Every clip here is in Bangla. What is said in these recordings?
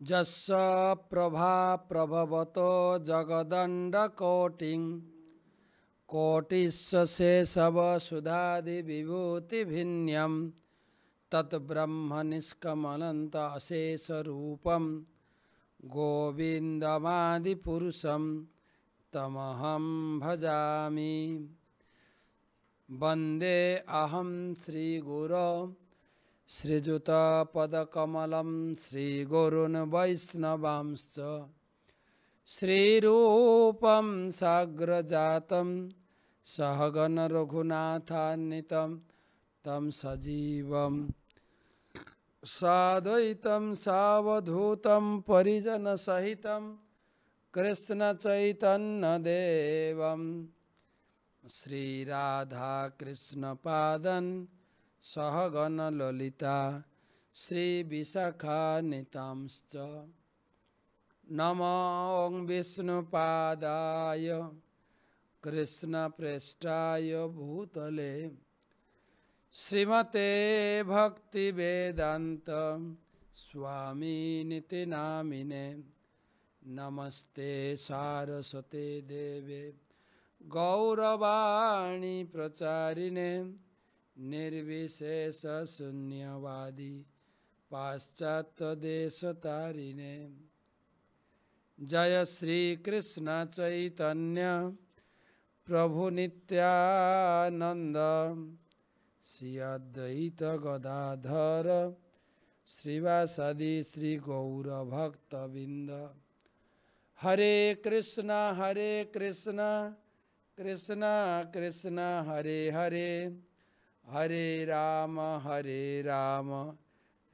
जस्य प्रभा प्रभवतो जगदण्डकोटिं कोटिस्य शेषवसुधादिविभूतिभिन्यं तद्ब्रह्मनिष्कमलन्त अशेषरूपं गोविन्दमादिपुरुषं तमहं भजामि। वन्दे अहं श्रीगुरो श्रीयुतपदकमलं श्रीगुरुन् वैष्णवांश्च श्रीरूपं साग्रजातं सहगण रघुनाथान्वितं तं सजीवं साद्वैतं सावधूतं परिजनसहितं कृष्णचैतन्यदेवं श्रीराधाकृष्णपादं सहगण ललिता श्रीविशाखान्वितांश्च नमो विष्णुपादाय कृष्णप्रेष्ठाय भूतले श्रीमते भक्तिवेदान्त स्वामिनिति नामिने नमस्ते सारस्वते देवे गौरवाणी प्रचारिणे निर्विशेष शून्यवादी पाश्चात्यदेशतारिणे जय श्री कृष्ण चैतन्य प्रभु नित्यानंद श्री अद्वैत गदाधर श्रीवासदि श्री गौर भक्तबिंद हरे कृष्णा कृष्ण कृष्ण हरे हरे हरे राम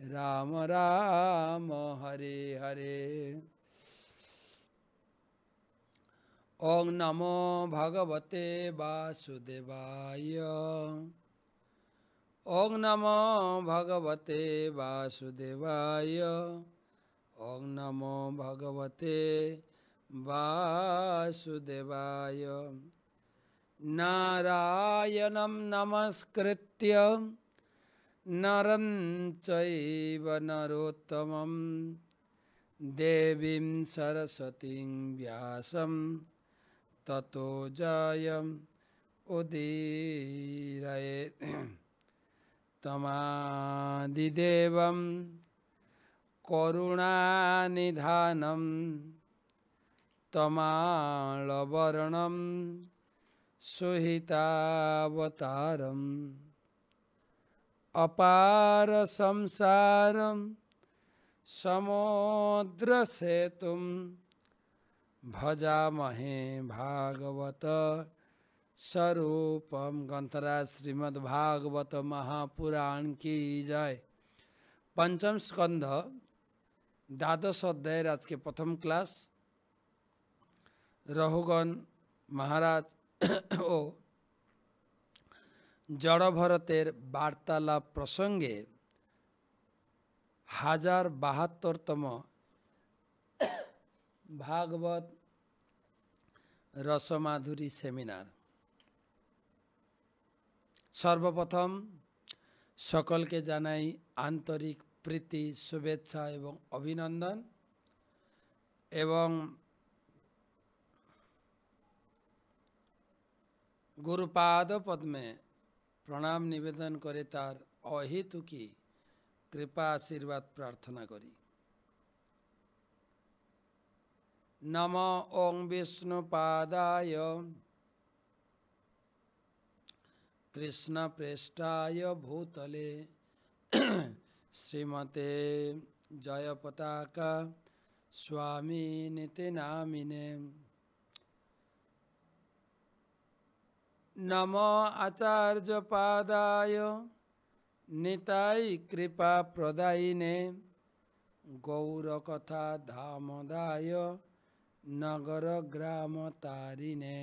राम राम हरे हरे। ओं नमो भगवते वासुदेवाय ओं नमो भगवते वासुदेवाय ओं नमो भगवते वासुदेवाय। नारायणं नमस्कृत्य नरं चैव नरोत्तमं देवीं सरस्वतीं व्यासं ततो जयम् उदीरयेत्। तमादिदेवं करुणानिधानं तमालवर्णं सुहितावतारम् अपार संसारं समुद्रसेतुं भजामहे भागवत स्वरूपम। ग्रंथराज श्रीमद् भागवत महापुराण की जय। पंचम स्कंध द्वादश अध्याय आज के प्रथम क्लास। रघुगण महाराज ও জড় ভরতের বার্তালাপ প্রসঙ্গে 1072তম ভাগবত রসমাধুরী সেমিনার। সর্বপ্রথম সকলকে জানাই আন্তরিক প্রীতি শুভেচ্ছা এবং অভিনন্দন এবং गुरुपाद पद में प्रणाम निवेदन करे तार अहेतु की कृपा आशीर्वाद प्रार्थना करी। नमो ओं विष्णुपादाय कृष्ण प्रेष्ठाय भूतले श्रीमते जयपताका स्वामी निति नामिने नमो आचार्य पादाय निताय कृपा प्रदायिने गौर कथा धामदाय नगर ग्राम तारिणे।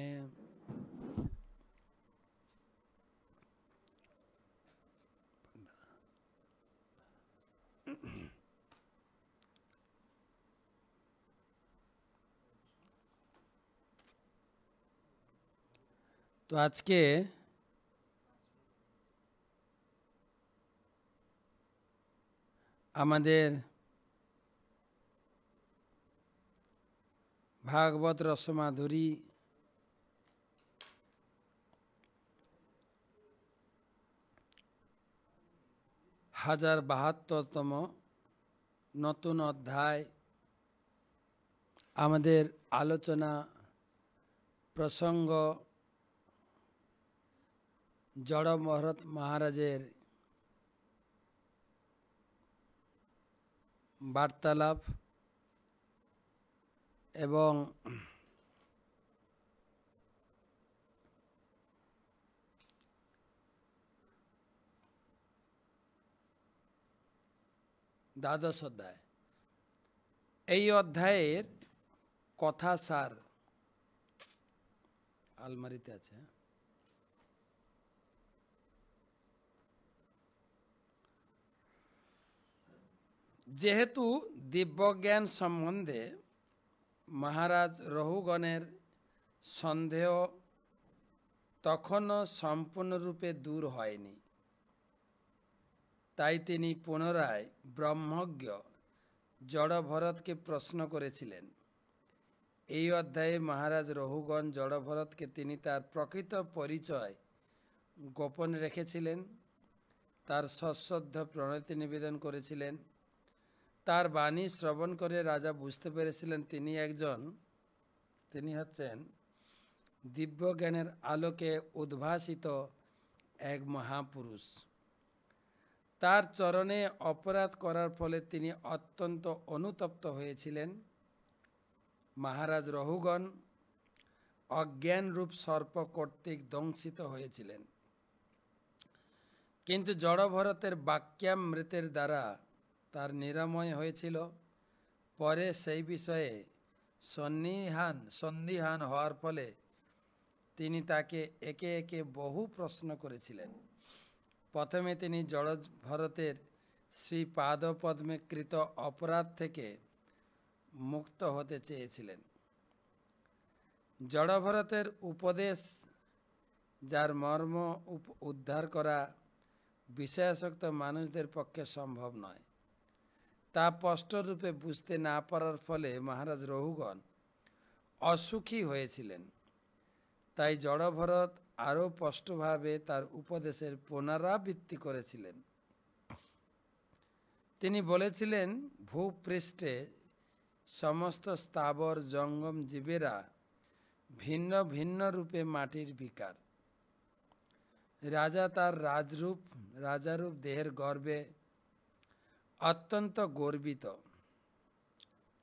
तो आज के আমাদের ভাগবত রসমাধুরী হাজার ৭২তম নতুন অধ্যায়। আমাদের আলোচনা প্রসঙ্গ জড় ভরত মহারাজের বার্তালাপ এবং দ্বাদশ অধ্যায়। এই অধ্যায়ের কথা সার আলমারিতে আছে। যেহেতু দিব্যজ্ঞান সম্বন্ধে মহারাজ রহুগণের সন্দেহ তখনও সম্পূর্ণরূপে দূর হয়নি, তাই তিনি পুনরায় ব্রহ্মজ্ঞ জড়ভরতকে প্রশ্ন করেছিলেন। এই অধ্যায়ে মহারাজ রহুগণ জড়ভরতকে তিনি তার প্রকৃত পরিচয় গোপন রেখেছিলেন, তার সশ্রদ্ধ প্রণতি নিবেদন করেছিলেন। তার বাণী শ্রবণ করে রাজা বুঝতে পেরেছিলেন তিনি হচ্ছেন দিব্যজ্ঞানের আলোকে উদ্ভাসিত এক মহাপুরুষ। তার চরণে অপরাধ করার ফলে তিনি অত্যন্ত অনুতপ্ত হয়েছিলেন। মহারাজ রহুগণ অজ্ঞানরূপ সর্প কর্তৃক দংশিত হয়েছিলেন, কিন্তু জড়ভরতের বাক্যামৃতের দ্বারা তার নিরাময় হয়েছিল। পরে সেই বিষয়ে সন্দিহান হওয়ার ফলে তিনি তাকে একে একে বহু প্রশ্ন করেছিলেন। প্রথমে তিনি জড়ভরতের শ্রীপাদপদ্মে কৃত অপরাধ থেকে মুক্ত হতে চেয়েছিলেন। জড়ভরতের উপদেশ, যার মর্ম উদ্ধার করা বিষয়াসক্ত মানুষদের পক্ষে সম্ভব নয়, তা স্পষ্টরূপে বুঝতে না পারার ফলে মহারাজ রহুগণ অসুখী হয়েছিলেন। তাই জড়ভরত আরও স্পষ্টভাবে তার উপদেশের পুনরাবৃত্তি করেছিলেন। তিনি বলেছিলেন, ভূপৃষ্ঠে সমস্ত স্থাবর জঙ্গম জীবেরা ভিন্ন ভিন্ন রূপে মাটির বিকার। রাজা তার রাজারূপ দেহের গর্বে অত্যন্ত গর্বিত,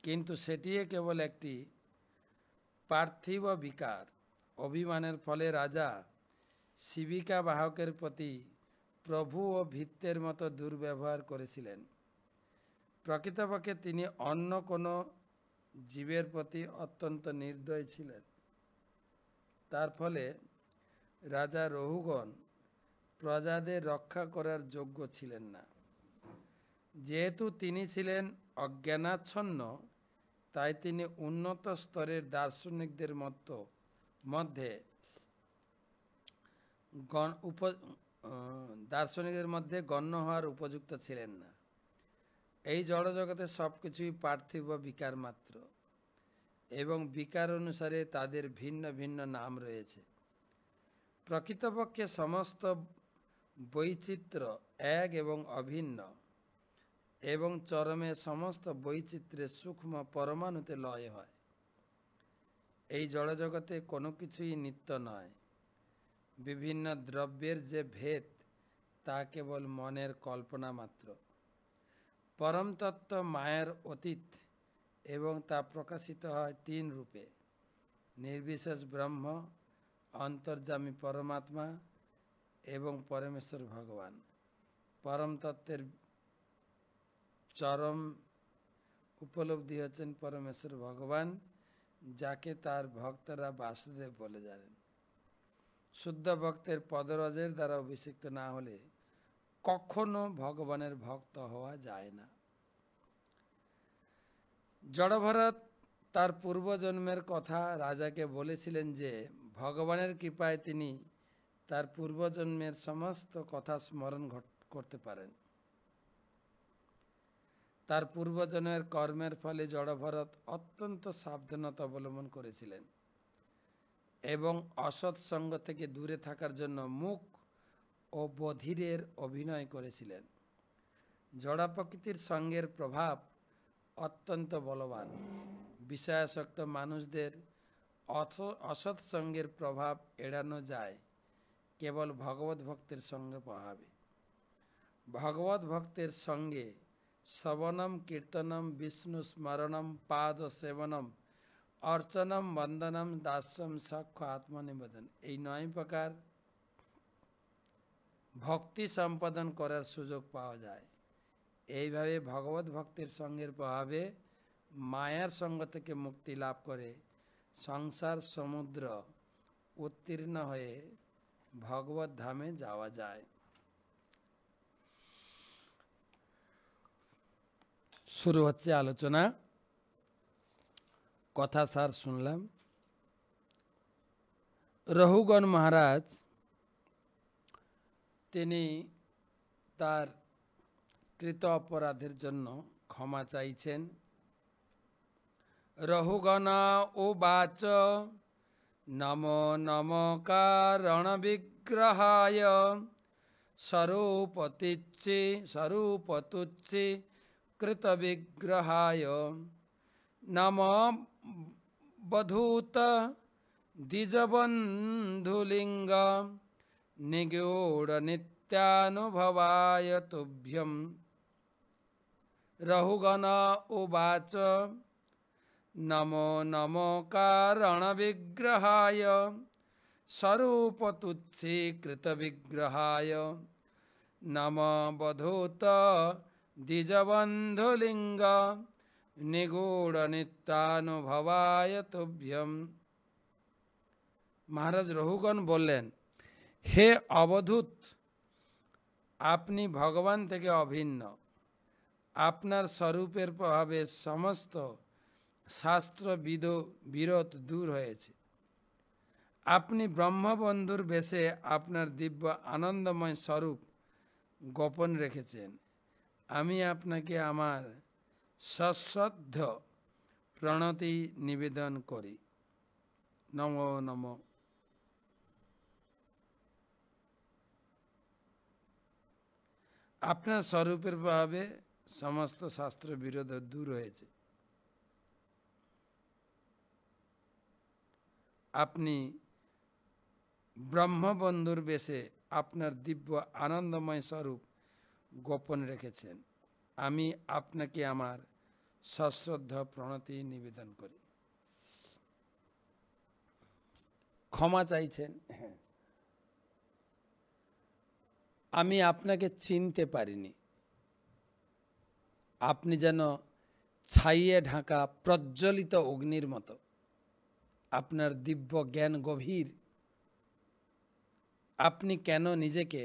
কিন্তু সেটিও কেবল একটি পার্থিব বিকার। অভিমানের ফলে রাজা শিবিকা বাহকের প্রতি প্রভু ও ভৃত্যের মতো দুর্ব্যবহার করেছিলেন। প্রকৃতপক্ষে তিনি অন্য কোনো জীবের প্রতি অত্যন্ত নির্দয় ছিলেন। তার ফলে রাজা রহুগণ প্রজাদের রক্ষা করার যোগ্য ছিলেন না। যেহেতু তিনি ছিলেন অজ্ঞানাচ্ছন্ন, তাই তিনি উন্নত স্তরের দার্শনিকদের মধ্যে গণ্য হওয়ার উপযুক্ত ছিলেন না। এই জড়জগতে সব কিছুই পার্থিব বিকার মাত্র, এবং বিকার অনুসারে তাদের ভিন্ন ভিন্ন নাম রয়েছে। প্রকৃতপক্ষে সমস্ত বৈচিত্র্য এক এবং অভিন্ন, এবং চরমে সমস্ত বৈচিত্র্যের সূক্ষ্ম পরমাণুতে লয় হয়। এই জড়জগতে কোনো কিছুই নিত্য নয়। বিভিন্ন দ্রব্যের যে ভেদ, তা কেবল মনের কল্পনা মাত্র। পরম তত্ত্ব মায়ার অতীত, এবং তা প্রকাশিত হয় তিন রূপে: নির্বিশেষ ব্রহ্ম, অন্তর্যামী পরমাত্মা এবং পরমেশ্বর ভগবান। পরম তত্ত্বের চরম উপলব্ধি হচ্ছেন পরমেশ্বর ভগবান, যাকে তার ভক্তরা বাসুদেব বলে জানেন। শুদ্ধ ভক্তের পদরজের দ্বারা অভিষিক্ত না হলে কখনো ভগবানের ভক্ত হওয়া যায় না। জড়ভরত তার পূর্বজন্মের কথা রাজাকে বলেছিলেন যে ভগবানের কৃপায় তিনি তার পূর্বজন্মের সমস্ত কথা স্মরণ করতে পারেন। তার পূর্বজন্মের কর্মের ফলে জড়ভরত অত্যন্ত সাবধানতা অবলম্বন করেছিলেন এবং অসৎ সঙ্গ থেকে দূরে থাকার জন্য মুখ ও বধিরের অভিনয় করেছিলেন। জড় প্রকৃতির সঙ্গের প্রভাব অত্যন্ত বলবান। বিষয়াসক্ত মানুষদের অসৎ সঙ্গের প্রভাব এড়ানো যায় কেবল ভগবত ভক্তের সঙ্গে প্রভাবে। ভগবত ভক্তের সঙ্গে শ্রবণম কীর্তনম বিষ্ণু স্মরণম পাদ সেবনম অর্চনম বন্দনম দাস্যম সাক্ষ্য আত্মনিবেদন, এই 9 প্রকার ভক্তি সম্পাদন করার সুযোগ পাওয়া যায়। এইভাবে ভগবত ভক্তের সঙ্গের প্রভাবে মায়ার সঙ্গ থেকে মুক্তি লাভ করে সংসার সমুদ্র উত্তীর্ণ হয়ে ভগবত ধামে যাওয়া যায়। শুরু হচ্ছে আলোচনা। কথা সার শুনলাম। রঘুগণ মহারাজ তিনি তার কৃত অপরাধের জন্য ক্ষমা চাইছেন। রঘুগণ উবাচ নমো নমো কারণ বিগ্রহায় স্বরূপতুচ্ছি কৃত বিগ্রহায় নমো বধূত দ্বিজবন্ধুলিঙ্গ নিগূঢ় নিত্যানুভবায় তুভ্যম। রঘুগণ উবাচ নমো নমো কারণ বিগ্রহায় স্বরূপতুচ্ছি কৃত বিগ্রহায় নমো বধূত দ্বিজবন্ধুলিঙ্গ নিগূঢ় নিত্যানুভবায় তুভ্যম। মহারাজ রঘুগণ বললেন, হে অবধূত, আপনি ভগবান থেকে অভিন্ন। আপনার স্বরূপের প্রভাবে সমস্ত শাস্ত্র বিরোধ দূর হয়েছে। আপনি ব্রহ্মবন্ধুর বেশে আপনার দিব্য আনন্দময় স্বরূপ গোপন রেখেছেন। আমি আপনাকে আমার সশ্রদ্ধ প্রণতি নিবেদন করি। নমো নমঃ। আপনার স্বরূপের প্রভাবে সমস্ত শাস্ত্র বিরোধ দূর হয়েছে। আপনি ব্রহ্মবন্ধুর বেশে আপনার দিব্য আনন্দময় স্বরূপ গোপন রেখেছেন। আমি আপনাকে আমার সশ্রদ্ধ প্রণতি নিবেদন করি। ক্ষমা চাইছেন। আমি আপনাকে চিনতে পারিনি। আপনি যেন ছাইয়ে ঢাকা প্রজ্বলিত অগ্নির মতো। আপনার দিব্য জ্ঞান গভীর। আপনি কেন নিজেকে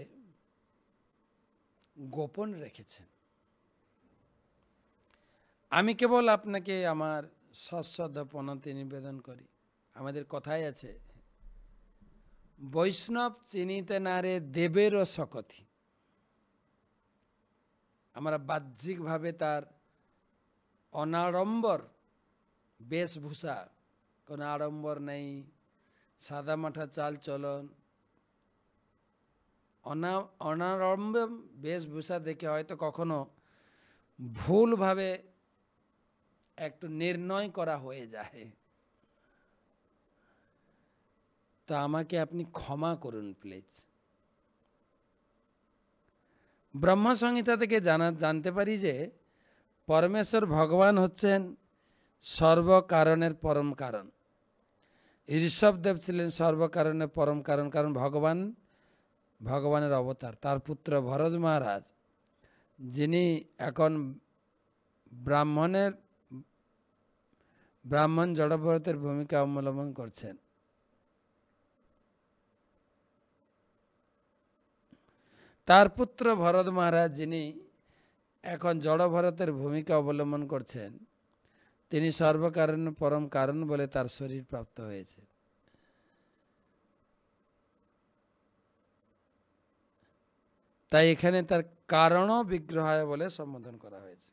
গোপন রেখেছেন? আমি কেবল আপনাকে আমার সশ্রদ্ধ প্রণতি নিবেদন করি। আমাদের কথাই আছে, বৈষ্ণব চিনিতে না রে দেবেরও শকথি। আমরা বাহ্যিকভাবে তার অনাড়ম্বর বেশভূষা, কোনো আড়ম্বর নেই, সাদামাঠা চাল চলন, অনাড়ম্বর বেশভূষা দেখে হয়তো কখনো ভুলভাবে একটু নির্ণয় করা হয়ে যায়। তো আমাকে আপনি ক্ষমা করুন প্লিজ। ব্রহ্মসংহিতা থেকে জানতে পারি যে পরমেশ্বর ভগবান হচ্ছেন সর্বকারণের পরম কারণ। ঋষভদেব ছিলেন সর্বকারণের পরম কারণ, কারণ ভগবানের অবতার। তার পুত্র ভরত মহারাজ, যিনি এখন ব্রাহ্মণ জড়ভরতের ভূমিকা অবলম্বন করছেন। তার পুত্র ভরত মহারাজ, যিনি এখন জড়ভরতের ভূমিকা অবলম্বন করছেন, তিনি সর্বকারণের পরম কারণ বলে তার শরীর প্রাপ্ত হয়েছে। তাই এখানে তার কারণ বিগ্রহায় বলে সম্বোধন করা হয়েছে।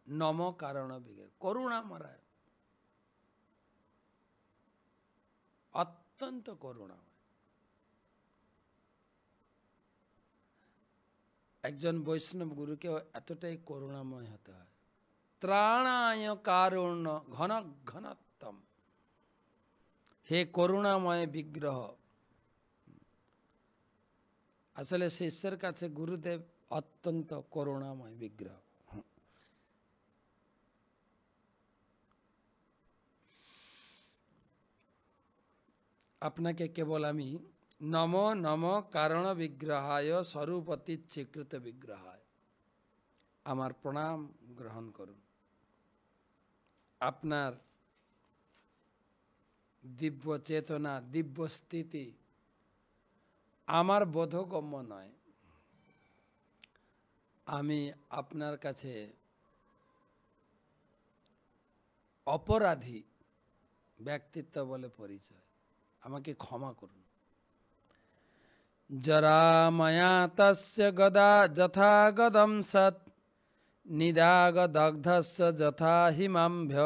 নম কারণ বিগ্রহ, করুণাময়, অত্যন্ত করুণাময়। একজন বৈষ্ণব গুরুকে এতটাই করুণাময় হতে হয়। ত্রাণায় কারুণ্য ঘন ঘনত্তম, হে করুণাময় বিগ্রহ। আসলে শিষ্যের কাছে গুরুদেব অত্যন্ত করুণাময় বিগ্রহ। আপনাকে কেবল আমি নম নম কারণ বিগ্রহায় স্বরূপতি স্বীকৃত বিগ্রহায়, আমার প্রণাম গ্রহণ করুন। আপনার দিব্য চেতনা, দিব্য স্থিতি আমার বোধগম্য নয়। আমি আপনার কাছে অপরাধী ব্যক্তিত্ব বলে পরিচয়, আমাকে ক্ষমা করুন। জরা মায়া তস্য গদা যথা গদম সৎ, নিদাগ দগ্ধস্য যথা হিমাম্ভ্য,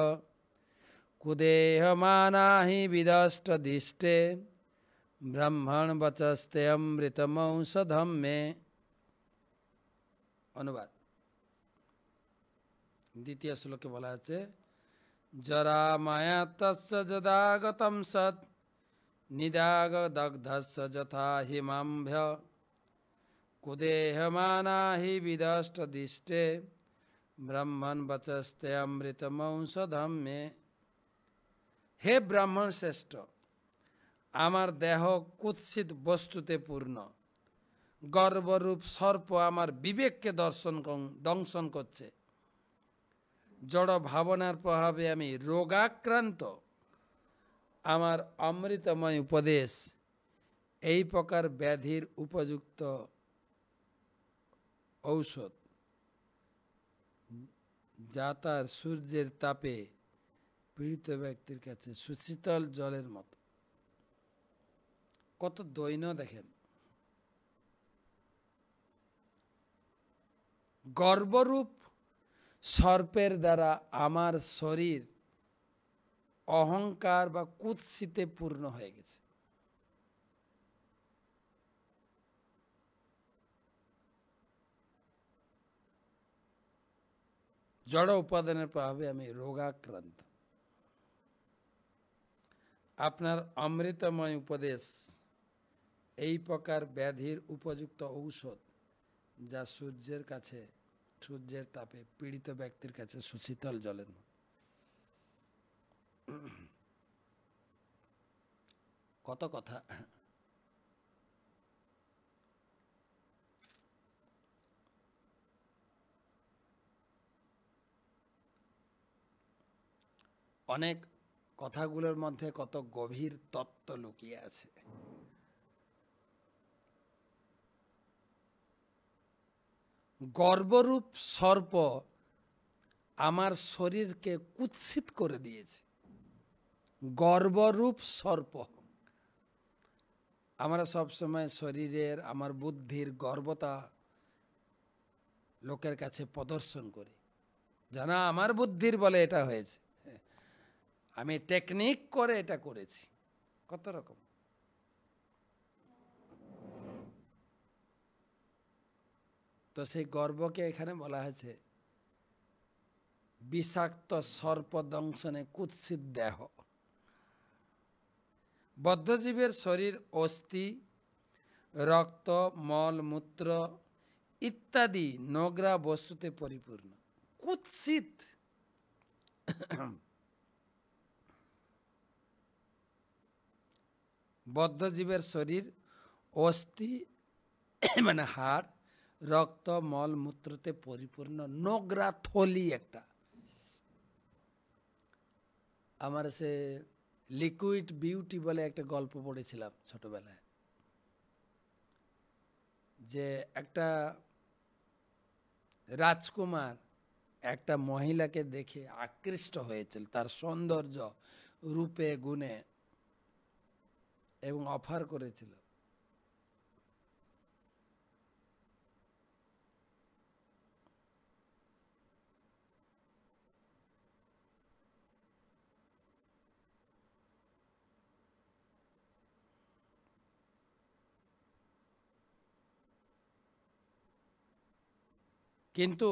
কুদেহ মানাহি বিদষ্ট দিষ্টে, ব্রহ্মণ বচস্তে অমৃতমৌষধম মে। অনুবাদ। দ্বিতীয় শ্লোকে বলা আছে, জরা মায়া তস্য যদাগতম সৎ, নিদাগ দগ্ধস্য যথা হিমাম্ভ্য, কুদেহ মানাহি বিদষ্ট দিষ্টে, ব্রাহ্মণ বচস্তে অমৃতমৌষধম মে। হে ব্রাহ্মণ শ্রেষ্ঠ, আমার দেহ কুৎসিত বস্তুতে পূর্ণ। গর্বরূপ সর্প আমার বিবেককে দংশন করছে। জড় ভাবনার প্রভাবে আমি রোগাক্রান্ত। আমার অমৃতময় উপদেশ এই প্রকার ব্যাধির উপযুক্ত ঔষধ, যা তার সূর্যের তাপে পীড়িত ব্যক্তির কাছে সুশীতল জলের মতো। কত দৈন্য দেখেন। গর্বরূপ সর্পের দ্বারা আমার শরীর অহংকার বা কুৎসিতে পূর্ণ হয়ে গেছে। জড় উপাদানের প্রভাবে আমি রোগাক্রান্ত। আপনার অমৃতময় উপদেশ এই প্রকার ব্যাধির উপযুক্ত ঔষধ, যা সূর্যের কাছে, সূর্যের তাপে পীড়িত ব্যক্তির কাছে সুশীতল জলের মতো। কত কথা। অনেক কথাগুলোর মধ্যে কত গভীর তত্ত্ব লুকিয়ে আছে। গর্বরূপ সর্প আমার শরীরকে কুৎসিত করে দিয়েছে। গর্বরূপ সর্প। আমরা সবসময় শরীরের, আমার বুদ্ধির গর্বতা লোকের কাছে প্রদর্শন করি, জানা আমার বুদ্ধির বলে এটা হয়েছে, আমি টেকনিক করে এটা করেছি। কত রকম। তো সেই গর্বকে এখানে বলা হয়েছে বিষাক্ত সর্প দংশনে কুৎসিত দেহ। বদ্ধজীবের শরীর অস্থি, রক্ত, মল, মূত্র ইত্যাদি নোংরা বস্তুতে পরিপূর্ণ। কুৎসিত। বদ্ধজীবের শরীর অস্থি মানে হাড়, রক্ত, মল, মূত্রতে পরিপূর্ণ নোংরা থলি একটা। আমার সে লিকুইড বিউটি বলে একটা গল্প পড়েছিলাম ছোটবেলায়, যে একটা রাজকুমার একটা মহিলাকে দেখে আকৃষ্ট হয়েছিল, তার সৌন্দর্য, রূপে, গুণে, এবং অফার করেছিল। কিন্তু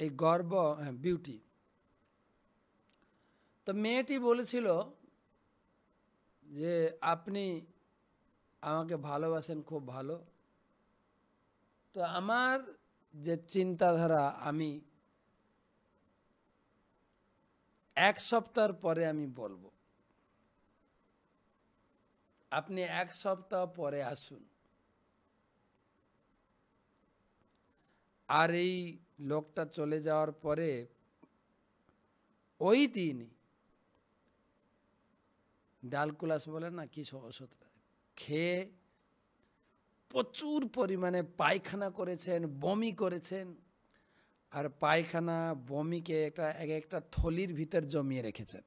এই গর্ব, বিউটি। তো মেয়েটি বলেছিল যে আপনি আমাকে ভালোবাসেন খুব ভালো, তো আমার যে চিন্তাধারা, আমি 1 সপ্তাহ পরে আমি বলবো, আপনি 1 সপ্তাহ পরে আসুন। আর এই লোকটা চলে যাওয়ার পরে ওই দিনই ডালকুলাস বলে না কি ওষুধটা খেয়ে প্রচুর পরিমাণে পায়খানা করেছেন, বমি করেছেন। আর পায়খানা বমিকে একটা থলির ভিতর জমিয়ে রেখেছেন।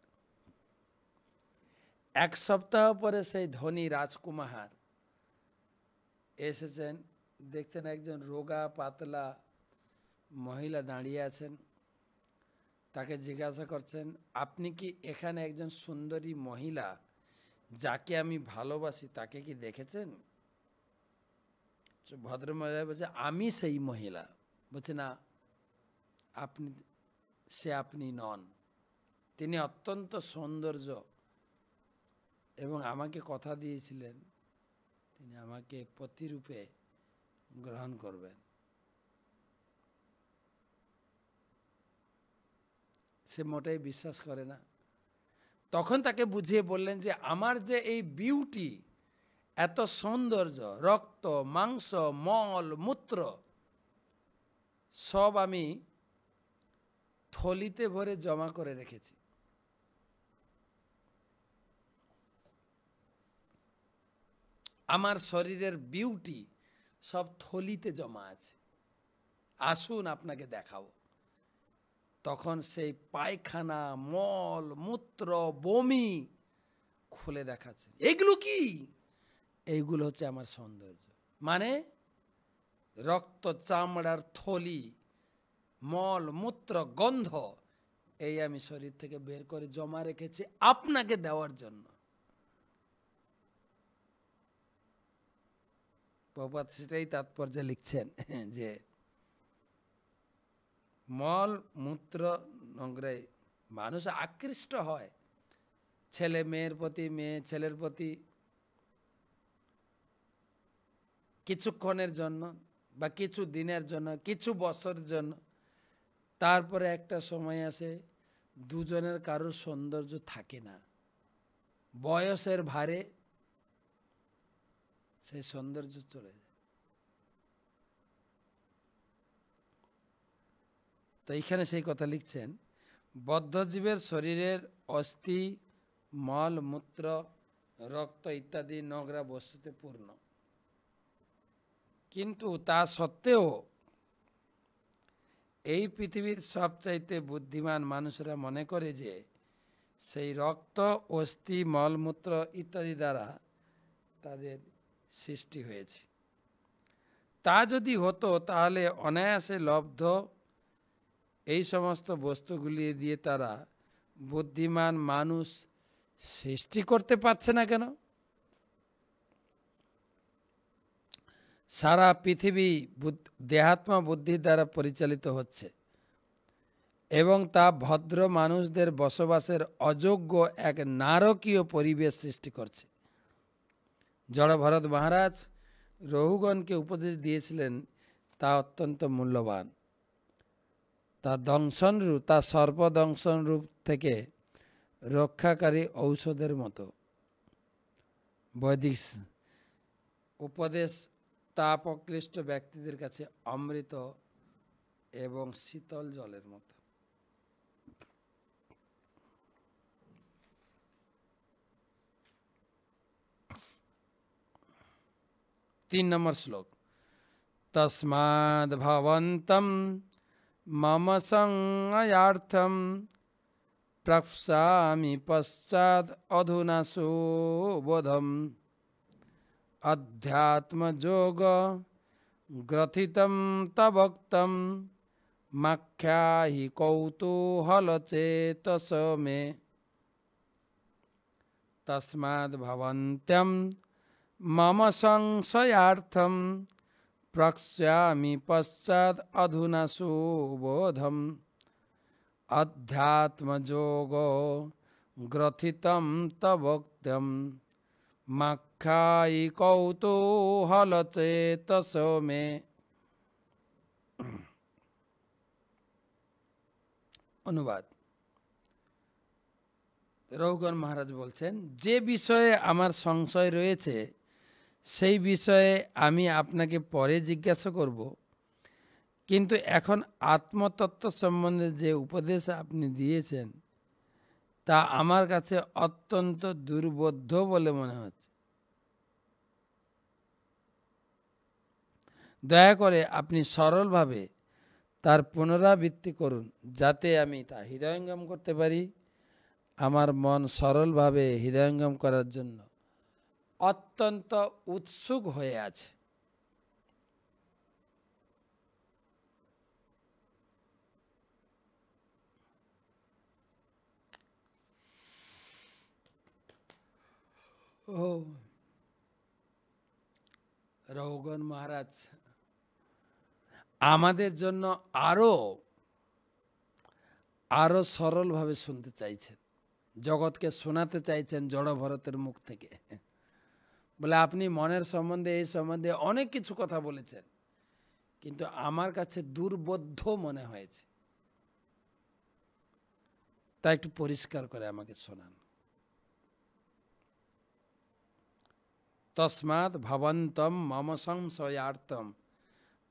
1 সপ্তাহ পরে সেই ধনী রাজকুমার এসেছেন, দেখছেন একজন রোগা পাতলা মহিলা দাঁড়িয়ে আছেন। তাকে জিজ্ঞাসা করছেন, আপনি কি এখানে একজন সুন্দরী মহিলা যাকে আমি ভালোবাসি তাকে কি দেখেছেন? ভদ্রমহিলা বলছে, আমি সেই মহিলা। বলছে, না, আপনি নন। তিনি অত্যন্ত সৌন্দর্য এবং আমাকে কথা দিয়েছিলেন তিনি আমাকে পতিরূপে গ্রহণ করবেন। সে মোটেই বিশ্বাস করে না। তখন তাকে বুঝিয়ে বললেন যে আমার যে এই বিউটি, এত সৌন্দর্য, রক্ত মাংস মল মূত্র সব আমি থলিতে ভরে জমা করে রেখেছি। আমার শরীরের বিউটি সব থলিতে জমা আছে, আসুন আপনাকে দেখাবো। তখন সেই পায়খানা মল মূত্র বমি খুলে দেখাচ্ছে। এগুলো কি? এইগুলো হচ্ছে আমার সৌন্দর্য। মানে রক্ত চামড়ার থলি, মল মূত্র গন্ধ, এই আমি শরীর থেকে বের করে জমা রেখেছি আপনাকে দেওয়ার জন্য। প্রভুপাদ সেটাই তাৎপর্য লিখছেন যে মল মূত্র নোংরে মানুষ আকৃষ্ট হয়, ছেলে মেয়ের প্রতি, মেয়ে ছেলের প্রতি কিছুক্ষণের জন্য বা কিছু দিনের জন্য, কিছু বছরের জন্য। তারপরে একটা সময় আসে দুজনের কারোর সৌন্দর্য থাকে না, বয়সের ভারে সেই সৌন্দর্য চলে যায়। তো এইখানে সেই কথা লিখছেন, বদ্ধজীবের শরীরের অস্থি মল মূত্র রক্ত ইত্যাদি নোংরা বস্তুতে পূর্ণ, কিন্তু তা সত্ত্বেও এই পৃথিবীর সবচাইতে বুদ্ধিমান মানুষরা মনে করে যে সেই রক্ত অস্থি মলমূত্র ইত্যাদি দ্বারা তাদের সৃষ্টি হয়েছে। তা যদি হতো তাহলে অনায়াসে লব্ধ এই সমস্ত বস্তুগুলি দিয়ে তারা বুদ্ধিমান মানুষ সৃষ্টি করতে পারছে না কেন? সারা পৃথিবী দেহাত্মা বুদ্ধির দ্বারা পরিচালিত হচ্ছে এবং তা ভদ্র মানুষদের বসবাসের অযোগ্য এক নারকীয় পরিবেশ সৃষ্টি করছে। জড় ভরত মহারাজ রঘুগণকে উপদেশ দিয়েছিলেন, তা অত্যন্ত মূল্যবান। তা সর্বদংশন রূপ থেকে রক্ষাকারী ঔষধের মতো। বৈদিক উপদেশ তাপক্লিষ্ট ব্যক্তিদের কাছে অমৃত এবং শীতল জলের মতো। तीन नंबर श्लोक, तस्माद् भवन्तं मम संज्ञार्थं प्रप्स्यामि पश्चात् अधुना सुबोधम् अध्यात्मयोग ग्रथितं तवक्तं माख्याहि कौतूहलचेतस मे। तस्माद् भवन्त्यं मम संशयार्थं प्रक्ष्यामि पश्चात् अधुना सुबोधम अध्यात्मयोगो ग्रथितं तवोक्त्यं माख्यायि कौतूहलचेतसो मे। অনুবাদ। রঘুগণ মহারাজ বলছেন, যে বিষয়ে আমার সংশয় রয়েছে সেই বিষয়ে আমি আপনাকে পরে জিজ্ঞাসা করব, কিন্তু এখন আত্মতত্ত্ব সম্বন্ধে যে উপদেশ আপনি দিয়েছেন তা আমার কাছে অত্যন্ত দুর্বোধ্য বলে মনে হচ্ছে। দয়া করে আপনি সরলভাবে তার পুনরাবৃত্তি করুন, যাতে আমি তা হৃদয়ঙ্গম করতে পারি। আমার মন সরলভাবে হৃদয়ঙ্গম করার জন্য অত্যন্ত উৎসুক হয়ে আছে। রঘুগণ মহারাজ আমাদের জন্য আরো সরলভাবে শুনতে চাইছেন, জগৎকে শোনাতে চাইছেন জড় ভরতের মুখ থেকে। বলে, আপনি মনের সম্বন্ধে এই সম্বন্ধে অনেক কিছু কথা বলেছেন, কিন্তু আমার কাছে দুর্বোধ্য মনে হয়েছে, তা একটু পরিষ্কার করে আমাকে শোনান। তস্মাৎ ভবন্তম মম সংশয়ার্থম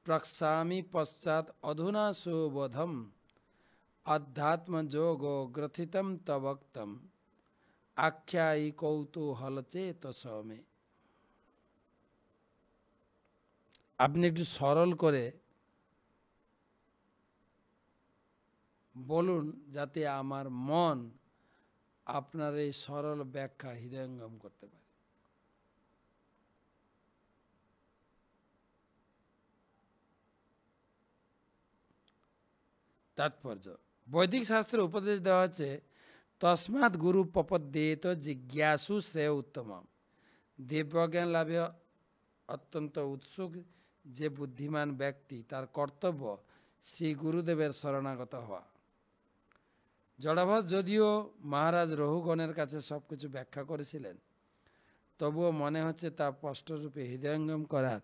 প্রক্ষ্যামি পশ্চাৎ অধুনা সুবোধম অধ্যাত্মযোগো গ্রথিতম তবক্তম আখ্যায়ি কৌতূহলচেতসো মে। আপনি একটু সরল করে বলুন, যাতে আমার মন আপনার এই সরল ব্যাখ্যা হৃদয়ঙ্গম করতে পারে। তাৎপর্য, বৈদিক শাস্ত্রে উপদেশ দেওয়া হচ্ছে, তস্মাৎ গুরু প্রপদ্যেত জিজ্ঞাসু শ্রেয় উত্তম। দিব্যজ্ঞান লাভে অত্যন্ত উৎসুক যে বুদ্ধিমান ব্যক্তি, তার কর্তব্য শ্রী গুরুদেবের শরণাগত হওয়া। জড়ভরত যদিও মহারাজ রঘুগণের কাছে সবকিছু ব্যাখ্যা করেছিলেন, তবুও মনে হচ্ছে তা স্পষ্টরূপে হৃদয়ঙ্গম করার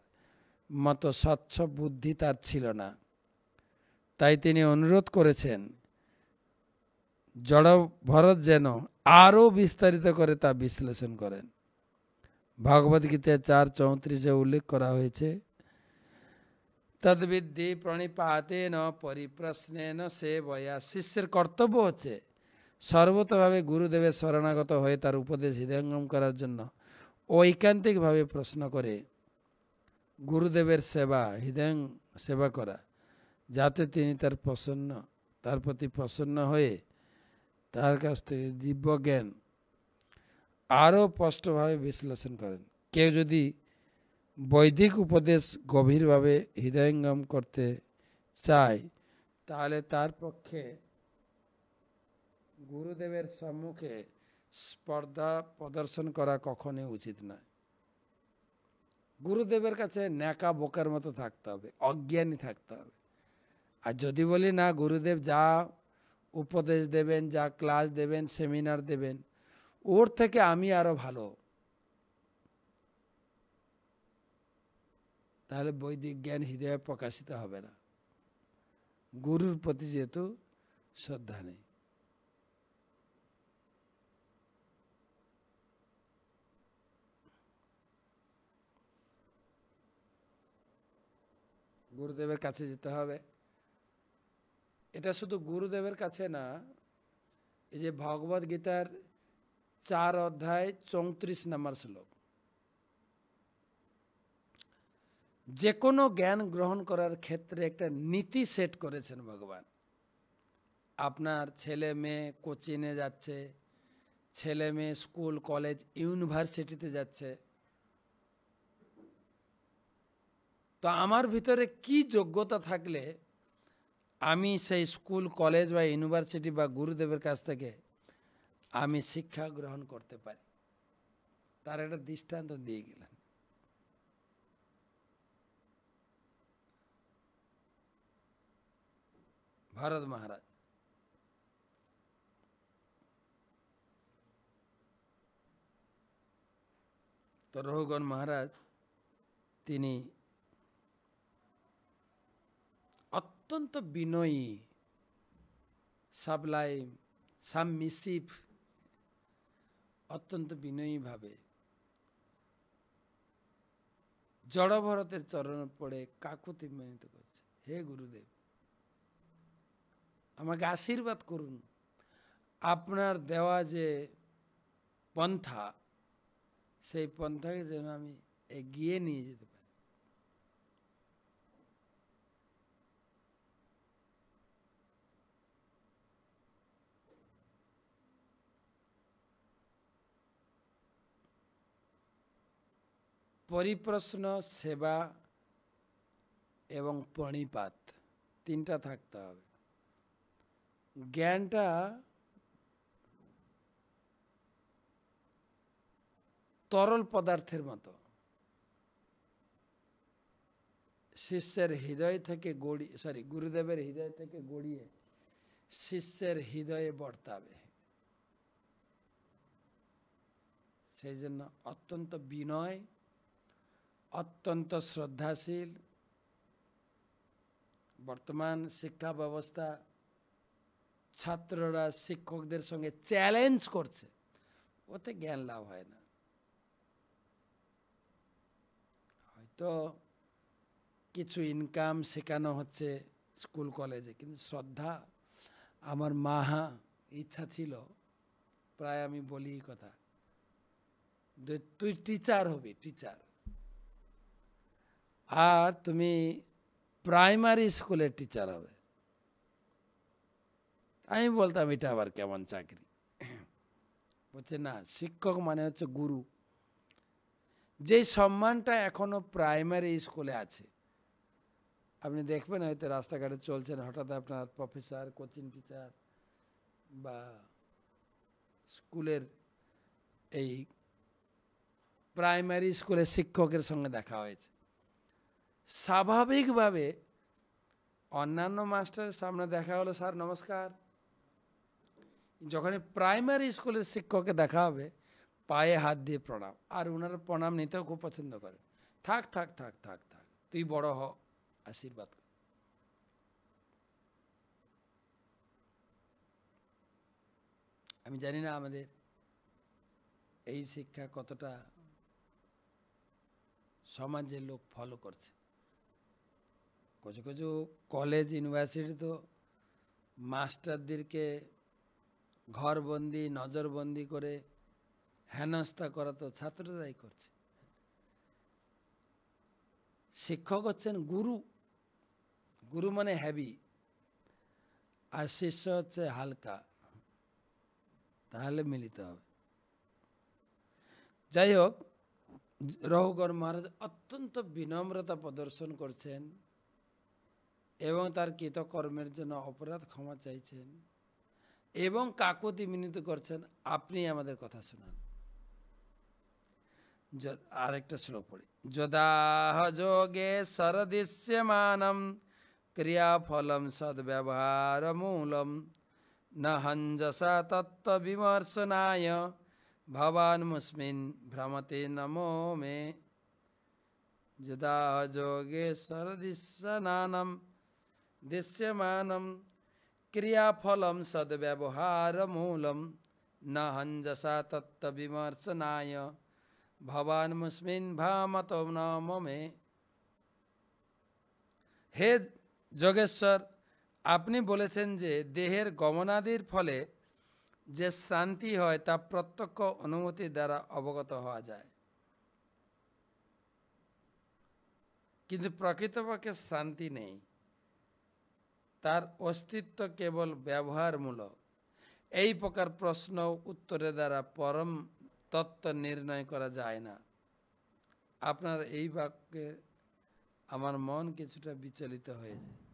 মতো স্বচ্ছ বুদ্ধি তার ছিল না। তাই তিনি অনুরোধ করেছেন জড়ভরত যেন আরও বিস্তারিত করে তা বিশ্লেষণ করেন। ভগবদ্গীতায় 4:34 উল্লেখ করা হয়েছে, তদ্বিদ্ধি প্রণিপাতেন পরিপ্রশ্নেন সেবয়া। শিষ্যের কর্তব্য হচ্ছে সর্বতভাবে গুরুদেবের শরণাগত হয়ে তার উপদেশ হৃদয়ঙ্গম করার জন্য ঐকান্তিকভাবে প্রশ্ন করে গুরুদেবের সেবা করা, যাতে তিনি তার প্রতি প্রসন্ন হয়ে তার কাছ থেকে দিব্যজ্ঞান আরও স্পষ্টভাবে বিশ্লেষণ করেন। কেউ যদি বৈদিক উপদেশ গভীরভাবে হৃদয়ঙ্গম করতে চায়, তাহলে তার পক্ষে গুরুদেবের সম্মুখে স্পর্ধা প্রদর্শন করা কখনোই উচিত নয়। গুরুদেবের কাছে ন্যাকা বোকার মতো থাকতে হবে, অজ্ঞানী থাকতে হবে। আর যদি বলি না, গুরুদেব যা উপদেশ দেবেন, যা ক্লাস দেবেন, সেমিনার দেবেন, ওর থেকে আমি আরো ভালো, তাহলে বৈদিক জ্ঞান হৃদয়ে প্রকাশিত হবে না। গুরুর প্রতি যেহেতু শ্রদ্ধা নেই। গুরুদেবের কাছে যেতে হবে। এটা শুধু গুরুদেবের কাছে না, এই যে ভগবদ গীতার 4 অধ্যায় 34 নম্বর শ্লোক, যে কোনো জ্ঞান গ্রহণ করার ক্ষেত্রে একটা নীতি সেট করেছেন ভগবান। আপনার ছেলে মেয়ে কোচিংয়ে যাচ্ছে, ছেলে মেয়ে স্কুল কলেজ ইউনিভার্সিটিতে যাচ্ছে, তো আমার ভিতরে কি যোগ্যতা থাকলে আমি সেই স্কুল কলেজ বা ইউনিভার্সিটি বা গুরুদেবের কাছ থেকে আমি শিক্ষা গ্রহণ করতে পারি, তার একটা দৃষ্টান্ত দিয়ে গেলেন। ভরত মহারাজ। তো রঘুগণ মহারাজ তিনি অত্যন্ত বিনয়ী, সাবলাইম, সাবমিসিভ, অত্যন্ত বিনয়ী ভাবে জড় ভরতের চরণ পড়ে কাকুতি মিনতি করছে, হে গুরুদেব আমাকে আশীর্বাদ করুন, আপনার দেওয়া যে পন্থা সেই পন্থাকে যেন আমি এগিয়ে নিয়ে যেতে পারি। পরিপ্রশ্ন, সেবা এবং প্রণিপাত তিনটা থাকতে হবে। জ্ঞানটা তরল পদার্থের মতো, শিষ্যের হৃদয় থেকে গুরুদেবের হৃদয় থেকে গড়িয়ে শিষ্যের হৃদয়ে বর্তাবে। সেই জন্য অত্যন্ত বিনয়, অত্যন্ত শ্রদ্ধাশীল। বর্তমান শিক্ষা ব্যবস্থা ছাত্ররা শিক্ষকদের সঙ্গে চ্যালেঞ্জ করছে, ওতে জ্ঞান লাভ হয় না। হয়তো কিছু ইনকাম শেখানো হচ্ছে স্কুল কলেজে, কিন্তু শ্রদ্ধা, আমার ইচ্ছা ছিল, প্রায় আমি বলি কথা, তুই টিচার হবি, টিচার, আর তুমি প্রাইমারি স্কুলের টিচার হবে। আমি বলতাম এটা আবার কেমন চাকরি? বলছে না, শিক্ষক মানে হচ্ছে গুরু। যে সম্মানটা এখনো প্রাইমারি স্কুলে আছে, আপনি দেখবেন হয়তো রাস্তাঘাটে চলছেন, হঠাৎ আপনার প্রফেসর, কোচিং টিচার বা স্কুলের এই প্রাইমারি স্কুলের শিক্ষকের সঙ্গে দেখা হয়েছে। স্বাভাবিকভাবে অন্যান্য মাস্টারের সামনে দেখা হলো, স্যার নমস্কার। যখন প্রাইমারি স্কুলের শিক্ষককে দেখা হবে, পায়ে হাত দিয়ে প্রণাম, আর ওনারা প্রণাম নিতেও খুব পছন্দ করে। থাক থাক থাক থাক থাক, তুই বড় হ, আশীর্বাদ কর। আমি জানি না আমাদের এই শিক্ষা কতটা সমাজের লোক ফলো করছে। কিছু কিছু কলেজ, ইউনিভার্সিটি তো মাস্টারদেরকে ঘরবন্দি, নজরবন্দি করে হেনস্থা করা তো ছাত্ররাই করছে। শিক্ষক হচ্ছেন গুরু, গুরু মানে হেভি, আর শিষ্য হচ্ছে হালকা, তাহলে মিলিত হবে। যাই হোক, রঘুগণ মহারাজ অত্যন্ত বিনম্রতা প্রদর্শন করছেন এবং তার কৃতকর্মের জন্য অপরাধ ক্ষমা চাইছেন এবং কাকুতি মিনতি করছেন, আপনি আমাদের কথা শুনান। আরেকটা শ্লোক পড়ি। যদাহ যোগে সরদিশ্যমানম ক্রিয়াফলম সদ্ব্যবহার মূলম ন হঞ্জসা তত্ত্ব বিমর্শনায় ভবান মুস্মিন ভ্রমতে নমো মে। যদাহ যোগে সরদিশ্যমানম ক্রিয়াফলম সদ্ব্যবহার মূলম ন হঞ্জসা তত্ত্ব বিমর্শনায় ভবান মুস্মিন ভ্রমত নমো মে। হে যোগেশ্বর, আপনি বলেছেন যে দেহের গমনাদির ফলে যে শ্রান্তি হয় তা প্রত্যক্ষ অনুভূতি দ্বারা অবগত হওয়া যায়, কিন্তু প্রকৃতপক্ষে শ্রান্তি নেই, তার অস্তিত্ব কেবল ব্যবহারমূলক। এই প্রকার প্রশ্ন উত্তরের দ্বারা পরম তত্ত্ব নির্ণয় করা যায় না। আপনার এই বাক্যে আমার মন কিছুটা বিচলিত হয়ে যায়।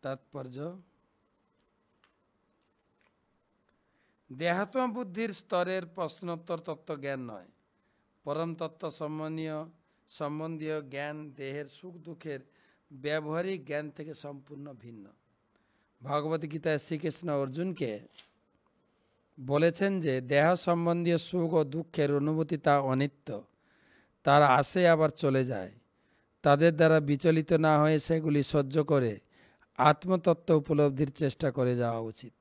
তাৎপর্য, দেহাত্মা বুদ্ধির স্তরের প্রশ্নোত্তর তত্ত্বজ্ঞান নয়, পরম তত্ত্ব সম্বন্ধীয় জ্ঞান দেহের সুখ দুঃখের ব্যবহারিক জ্ঞান থেকে সম্পূর্ণ ভিন্ন। ভগবদ্গীতায় শ্রীকৃষ্ণ অর্জুনকে বলেছেন যে দেহ সম্বন্ধীয় সুখ ও দুঃখের অনুভূতি তা অনিত্য, তারা আসে আবার চলে যায়। তাদের দ্বারা বিচলিত না হয়ে সেগুলি সহ্য করে আত্মতত্ত্ব উপলব্ধির চেষ্টা করে যাওয়া উচিত।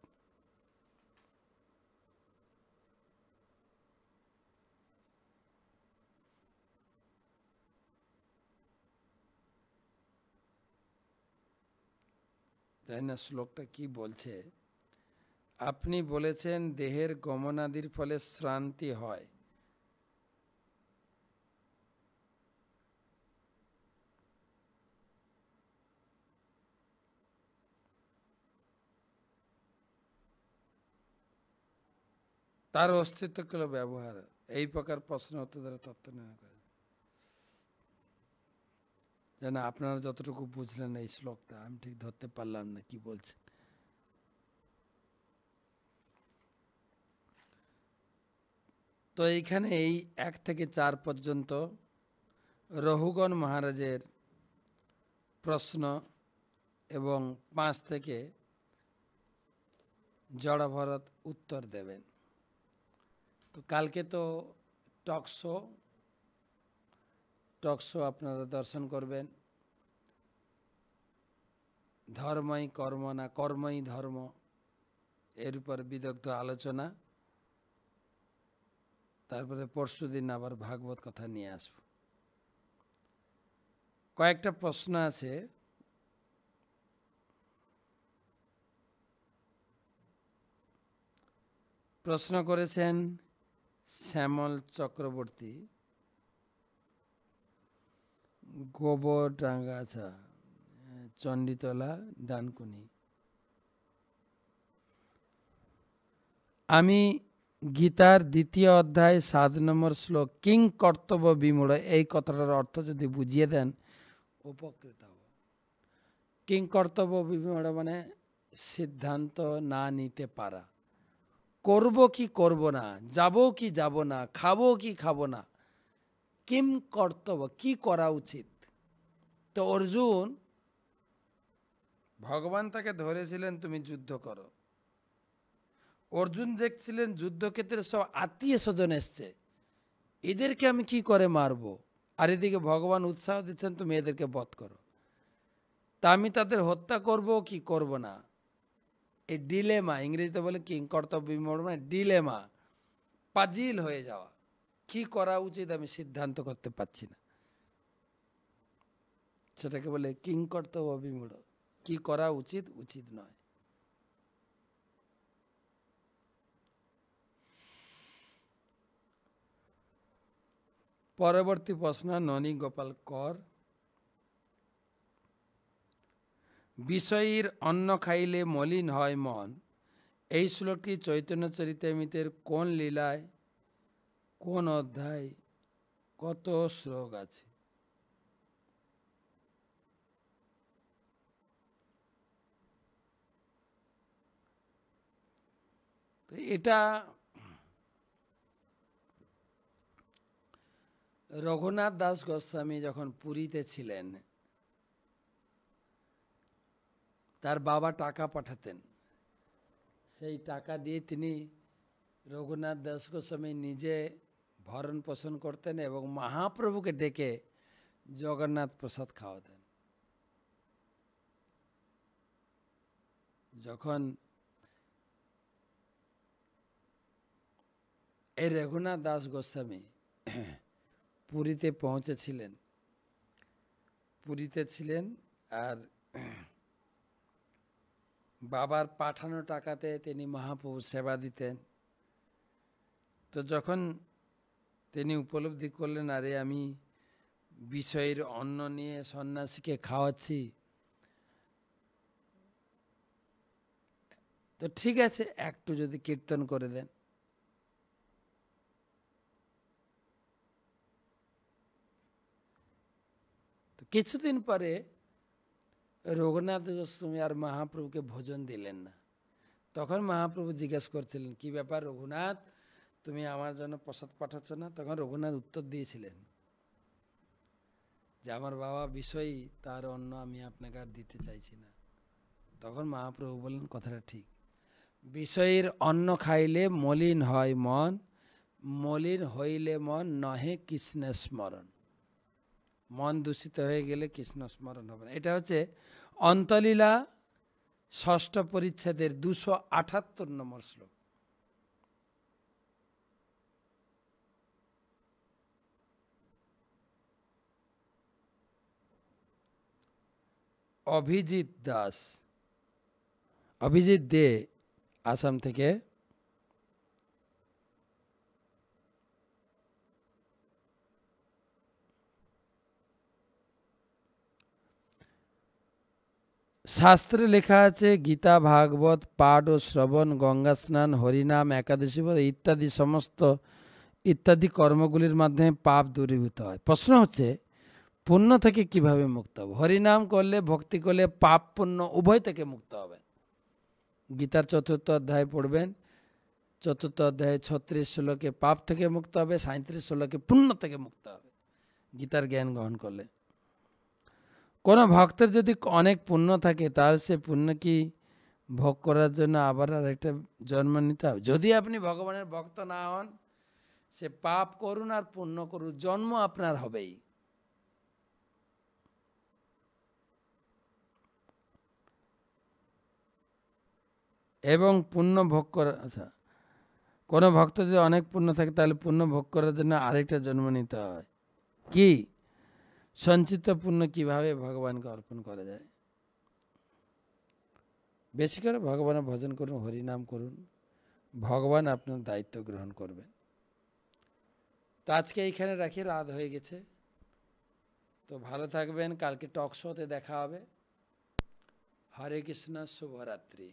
জানি না শ্লোকটা কি বলছে। আপনি বলেছেন দেহের গমনাদির ফলে শ্রান্তি হয়, তার অস্তিত্বকে ব্যবহার, এই প্রকার প্রশ্ন উত্তর দ্বারা তত্ত্ব নির্ণয় করে। যেন আপনারা যতটুকু বুঝলেন এই শ্লোকটা, আমি ঠিক ধরতে পারলাম না কি বলছেন। তো এইখানে এই 1 থেকে 4 পর্যন্ত রঘুগণ মহারাজের প্রশ্ন এবং 5 থেকে জড়ভরত উত্তর দেবেন। তো কালকে তো টকশো আপনারা দর্শন করবেন। ধর্মই কর্ম না কর্মই ধর্ম, এর উপর বিদগ্ধ আলোচনা। তারপরে পরশুদিন আবার ভাগবত কথা নিয়ে আসব। কয়েকটা প্রশ্ন আছে, প্রশ্ন করেছেন শ্যামল চক্রবর্তী, গোবরডাঙ্গাছা, চণ্ডীতলা, ডানকুনি। আমি গীতার 2য় অধ্যায় 7 নম্বর শ্লোক কিং কর্তব্য বিমূঢ়, এই কথাটার অর্থ যদি বুঝিয়ে দেন উপকৃত হব। কিং কর্তব্য বিমূঢ় মানে সিদ্ধান্ত না নিতে পারা, করব কি করব না, যাব কি যাব না, খাবো কি খাবো না, কিম কর্তব্য কি করা উচিত। তো অর্জুন, ভগবান তাকে ধরেছিলেন তুমি যুদ্ধ করো। অর্জুন দেখছিলেন যুদ্ধক্ষেত্রে সব আত্মীয় স্বজন এসছে, এদেরকে আমি কি করে মারবো, আর এদিকে ভগবান উৎসাহ দিচ্ছেন তুমি এদেরকে বধ করো। তা আমি তাদের হত্যা করব কি করব না, এই ডিলেমা, ইংরেজিতে বলে কিং কর্তব্য বিমূঢ় মানে ডিলেমা, পাজিল হয়ে যাওয়া, কি করা উচিত আমি সিদ্ধান্ত করতে পারছি না, সেটাকে বলে কিং কর্তব্য বিমূঢ়, কি করা উচিত উচিত নয়। পরবর্তী প্রশ্ন ননী গোপাল কর, বিষয়ীর অন্ন খাইলে মলিন হয় মন, এই শ্লোকটি চৈতন্য চরিতামৃতের কোন লীলায়, কোন অধ্যায়, কত শ্লোক আছে? এটা রঘুনাথ দাস গোস্বামী যখন পুরীতে ছিলেন, তার বাবা টাকা পাঠাতেন, সেই টাকা দিয়ে তিনি রঘুনাথ দাস গোস্বামী নিজে ভরণ পোষণ করতেন এবং মহাপ্রভুকে ডেকে জগন্নাথ প্রসাদ খাওয়াতেন। যখন এই রঘুনাথ দাস গোস্বামী পুরীতে পৌঁছেছিলেন, পুরীতে ছিলেন আর বাবার পাঠানো টাকাতে তিনি মহাপ্রভুর সেবা দিতেন। তো যখন তিনি উপলব্ধি করলেন আরে আমি বিষয়ের অন্ন নিয়ে সন্ন্যাসীকে খাওয়াচ্ছি, তো ঠিক আছে একটু যদি কীর্তন করে দেন। তো কিছুদিন পরে রঘুনাথ গোস্বামী আর মহাপ্রভুকে ভোজন দিলেন না, তখন মহাপ্রভু জিজ্ঞেস করছিলেন, কি ব্যাপার রঘুনাথ, তুমি আমার জন্য প্রসাদ পাঠাচ্ছ না? তখন রঘুনাথ উত্তর দিয়েছিলেন যে আমার বাবা বিষয়ী, তার অন্ন আমি আপনাকে আর দিতে চাইছি না। তখন মহাপ্রভু বললেন, কথাটা ঠিক, বিষয়ীর অন্ন খাইলে মলিন হয় মন, মলিন হইলে মন নহে কৃষ্ণ স্মরণ। মন দূষিত হয়ে গেলে কৃষ্ণ স্মরণ হবে না। এটা হচ্ছে অন্তলীলা ষষ্ঠ পরিচ্ছেদের 278 নম্বর শ্লোক। অভিজিৎ দাস, অভিজিৎ দে আসাম থেকে শাস্ত্রে লেখা আছে গীতা, ভাগবত পাঠ ও শ্রবণ, গঙ্গা স্নান, হরিনাম, একাদশী ইত্যাদি সমস্ত ইত্যাদি কর্মগুলির মাধ্যমে পাপ দূরীভূত হয়। প্রশ্ন হচ্ছে পুণ্য থেকে কিভাবে মুক্ত হবে? হরিনাম করলে, ভক্তি করলে পাপ পুণ্য উভয় থেকে মুক্ত হবে। গীতার 4th অধ্যায় পড়বেন, 4th অধ্যায়ে 36 শ্লোকে পাপ থেকে মুক্ত হবে, 37 শ্লোকে পুণ্য থেকে মুক্ত হবে গীতার জ্ঞান গ্রহণ করলে। কোনো ভক্তের যদি অনেক পুণ্য থাকে, তাহলে সে পুণ্য কি ভোগ করার জন্য আবার আরেকটা জন্ম নিতে হবে? যদি আপনি ভগবানের ভক্ত না হন, সে পাপ করুন আর পুণ্য করুন, জন্ম আপনার হবেই। এবং পুণ্য ভোগ করা, আচ্ছা, কোনো ভক্ত যদি অনেক পুণ্য থাকে, তাহলে পুণ্য ভোগ করার জন্য আরেকটা জন্ম নিতে হয়। কি? সঞ্চিত পুণ্য কিভাবে ভগবানকে অর্পণ করা যায়? বেশি করে ভগবানের ভজন করুন, হরিনাম করুন, ভগবান আপনার দায়িত্ব গ্রহণ করবেন। তো আজকে এইখানে রাখি, রাত হয়ে গেছে। তো ভালো থাকবেন, কালকে টক শোতে দেখা হবে। হরে কৃষ্ণ, শুভরাত্রি।